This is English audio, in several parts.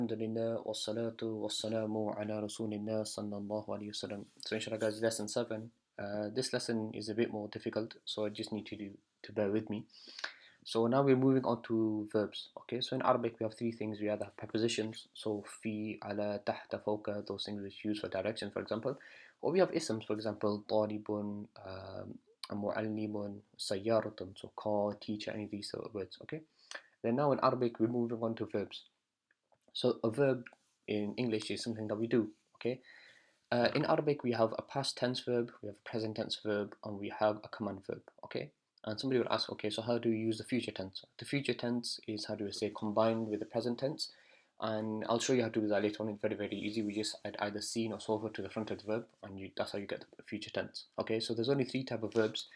Alhamdulillah, wassalatu wassalamu ala rasulillah sallallahu alayhi wasallam. So inshallah guys, lesson 7. This lesson is a bit more difficult, so I just need to bear with me. So now we're moving on to verbs. Okay, so in Arabic we have three things. We have prepositions, so fi, ala, tahta, fawqa, those things which use for direction, for example. Or we have isms, for example, talibun, muallimun, sayyaratun, so car, teacher, any of these sort of words. Okay, then now in Arabic we're moving on to verbs. So a verb in English is something that we do. Okay. In Arabic, we have a past tense verb, we have a present tense verb, and we have a command verb. Okay. And somebody would ask, okay, so how do you use the future tense? The future tense is, how do we say, combined with the present tense. And I'll show you how to do that later on. It's very, very easy. We just add either seen or sofa to the front of the verb, and that's how you get the future tense. Okay, so there's only three type of verbs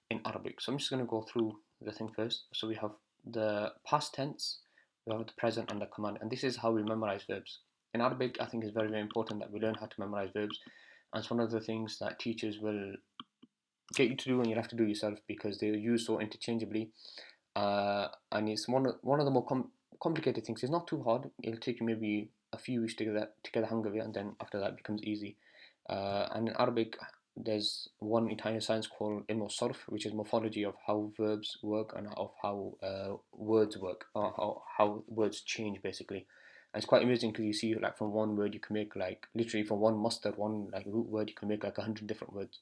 in Arabic. So I'm just going to go through the thing first. So we have the past tense, we have the present, and the command. And this is how we memorize verbs. In Arabic, I think it's very, very important that we learn how to memorize verbs. And it's one of the things that teachers will get you to do and you'll have to do yourself because they're used so interchangeably. And it's one of the more complicated things. It's not too hard. It'll take you maybe a few weeks to get the hang of it, and then after that it becomes easy. And in Arabic, there's one entire science called ilm al-sarf, which is morphology of how verbs work and of how words work, or how words change basically. And it's quite amazing because you see like from one word you can make like literally from one mustard, one like root word you can make like 100 different words.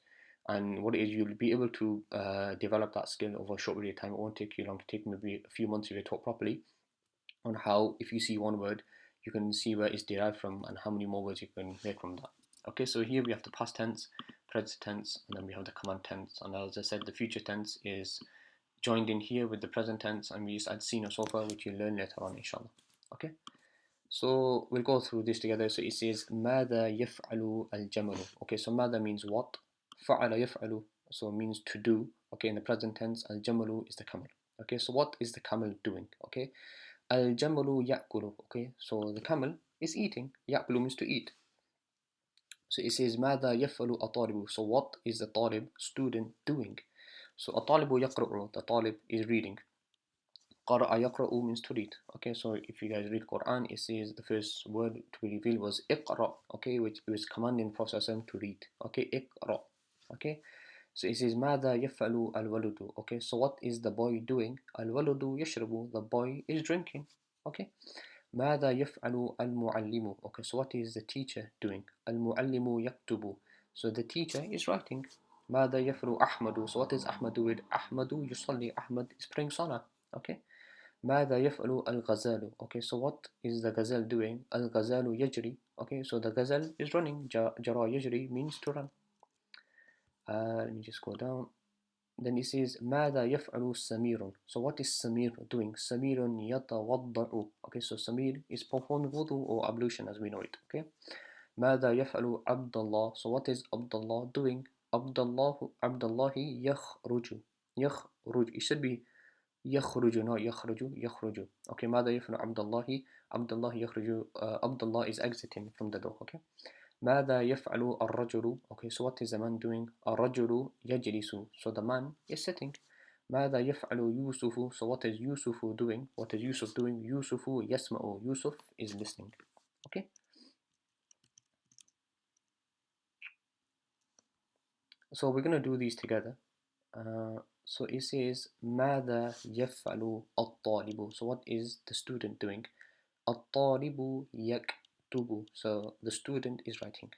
And what it is, you'll be able to develop that skill over a short period of time. It won't take you long to take maybe a few months if you're taught properly on how, if you see one word, you can see where it's derived from and how many more words you can make from that. Okay, so here we have the past tense, present tense, and then we have the command tense. And as I said, the future tense is joined in here with the present tense, and we just add seen or sofa, which you'll learn later on, inshallah. Okay, so we'll go through this together. So it says, ماذا يفعل الجمل. Okay, so ماذا means what, فعل يفعل, so it means to do. Okay, in the present tense, الجمل is the camel. Okay, so what is the camel doing? Okay, الجمل يأكل. Okay, so the camel is eating. يأكل means to eat. So it says ماذا يفعل الطالب. So what is the طالب, student, doing? So الطالب يقرأ, the طالب is reading. قرأ يقرأ means to read. Okay, so if you guys read Quran, it says the first word to be revealed was اقرأ. Okay, which was commanding Prophet to read. Okay, اقرأ. Okay, so it says ماذا يفعل الولد. Okay, so what is the boy doing? الولد يشرب, the boy is drinking. Okay, ماذا يفعل المعلم. Okay, so what is the teacher doing? المعلم يكتب, so the teacher is writing. ماذا يفعل أحمد. So what is Ahmad doing? أحمد يصلي, Ahmad is praying salah. Okay, ماذا يفعل الغزال. Okay, so what is the gazelle doing? الغزال يجري. Okay, so the gazelle is running. جرى يجري means to run. Let me just go down. Then it says ماذا يفعل سمير. So what is Samir doing? سمير يتوضأ. Okay, so Samir is performing wudu or ablution as we know it. Okay, ماذا يفعل عبد الله. So what is Abdullah doing? عبد الله يخرج. يخرج, it should be يخرج, not يخرج. يخرج. Okay, ماذا يفعل عبد الله. عبد الله يخرج. عبد الله is exiting from the door. Okay, ماذا يفعل الرجل. Okay, so what is the man doing? الرجل يجلس, so the man is sitting. ماذا يفعل يوسف. So what is Yusuf doing? What is Yusuf doing? يوسف يسمع. Yusuf is listening. Okay, so we're going to do these together. So it says ماذا يفعل الطالب. So what is the student doing? الطالب يكتب, so the student is writing.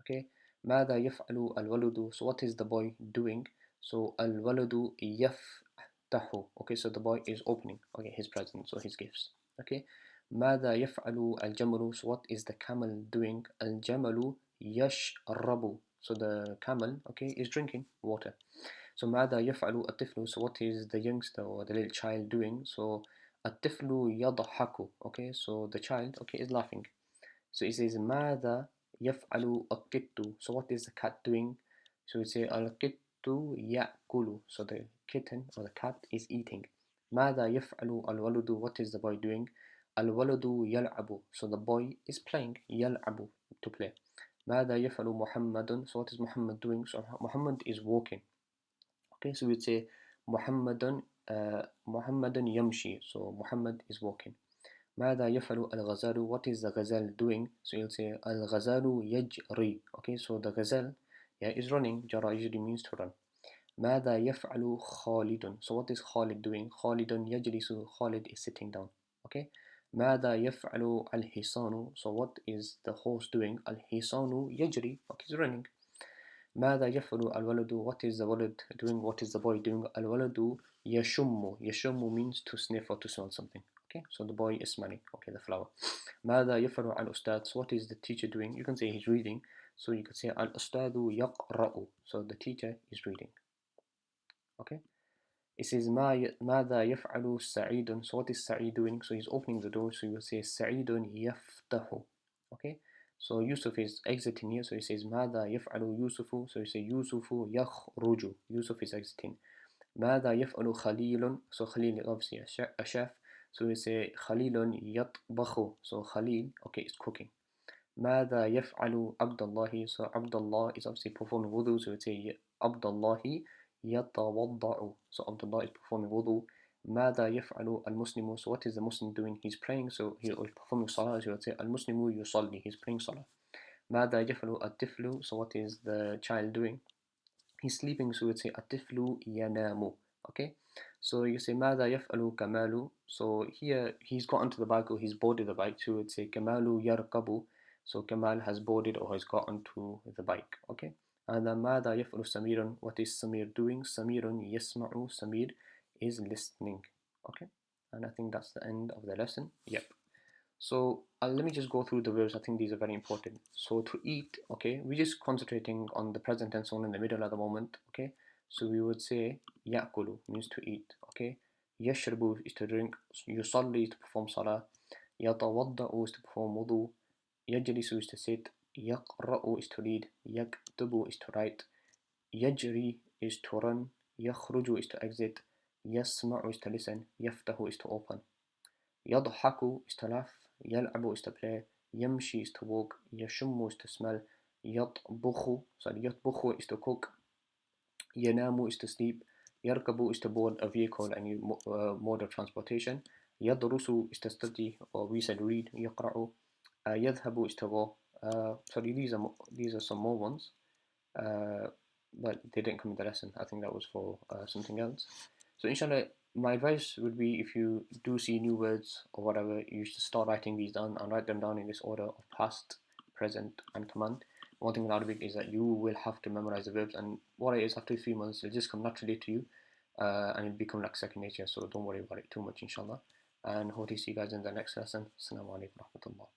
Okay, ماذا يفعل الولد. So what is the boy doing? So الولد يفتح. Okay, so the boy is opening, okay, his presents or his gifts. Okay, ماذا يفعل الجمل. So what is the camel doing? الجمل يشرب, so the camel, okay, is drinking water. So ماذا يفعل الطفل. So what is the youngster or the little child doing? So الطفل يضحك. Okay, so the child, okay, is laughing. So it says ماذا يفعل القط. So what is the cat doing? So it says القط يأكل, so the kitten or the cat is eating. ماذا يفعل الولد. What is the boy doing? الولد يلعب, so the boy is playing. يلعب, to play. ماذا يفعل محمد. So what is Muhammad doing? So Muhammad is walking. Okay, so we'd say Muhammadun Muhammadun yamshi, so Muhammad is walking. ماذا يفعل الغزال? What is the gazelle doing? So you'll say الغزال يجري. Okay, so the gazelle, yeah, is running. جرى يجري means to run. ماذا يفعل خالد? So what is Khalid doing? خالد يجلس. Khalid is sitting down. Okay. ماذا يفعل الحصان? So what is the horse doing? الحصان يجري. Okay, he's running. ماذا يفعل الولد? What is the walad doing? What is the boy doing? الولد يشم. يشم means to sniff or to smell something. Okay, so the boy is smelling. Okay, the flower. ماذا يفعل الأستاذ? So what is the teacher doing? You can say he's reading. So you can say الأستاذ يقرأ. So the teacher is reading. Okay. It says ماذا يفعل سعيد? So what is Sa'id doing? So he's opening the door. So you will say سعيد يفتح. Okay. So Yusuf is exiting here. So he says ماذا يفعل يوسف? So you say يوسف يخرج. Yusuf is exiting. ماذا يفعل خليل? So Khalil is obviously a chef. So we say خليل يطبخ. So Khalil, okay, is cooking. ماذا يفعل عبد الله? So Abdullah is obviously performing wudu. So we say عبد الله يتوضأ. So Abdullah is performing wudu. ماذا يفعل المسلم? So what is the Muslim doing? He's praying. So he is performing salah. So we say المسلم يصلي. He's praying salah. ماذا يفعل الطفل? So what is the child doing? He's sleeping. So we say الطفل ينام. Okay. So you say ماذا يفعل كمال? So here he's got onto the bike or he's boarded the bike. So we'd say كمال يركب. So Kamal has boarded or has got onto the bike. Okay. And then ماذا يفعل سمير? What is Samir doing? سمير يسمع. Samir is listening. Okay. And I think that's the end of the lesson. Yep. So let me just go through the verbs. I think these are very important. So to eat, okay, we're just concentrating on the present tense one in the middle at the moment, okay. So we would say يأكل means to eat, okay. يشرب is to drink. يصلي is to perform salah. يتوضأ is to perform wudu. يجلس is to sit. يقرأ is to read. يكتب is to write. يجري is to run. يخرج is to exit. يسمع is to listen. يفتح is to open. يضحك is to laugh. يلعب is to play. يمشي is to walk. يشم is to smell. يطبخ is to cook. ينام is to sleep. يركب is to board a vehicle, any mode of transportation. يدرس is to study, or we said read. يقرأ. يذهب is to go. Sorry, these are some more ones, but they didn't come in the lesson. I think that was for something else. So inshallah, my advice would be, if you do see new words or whatever, you should start writing these down and write them down in this order of past, present, and command. One thing in Arabic is that you will have to memorize the verbs, and what it is, after 3 months, it'll just come naturally to you, and it'll become like second nature. So don't worry about it too much, inshallah. And hope to see you guys in the next lesson. Assalamu alaikum warahmatullah.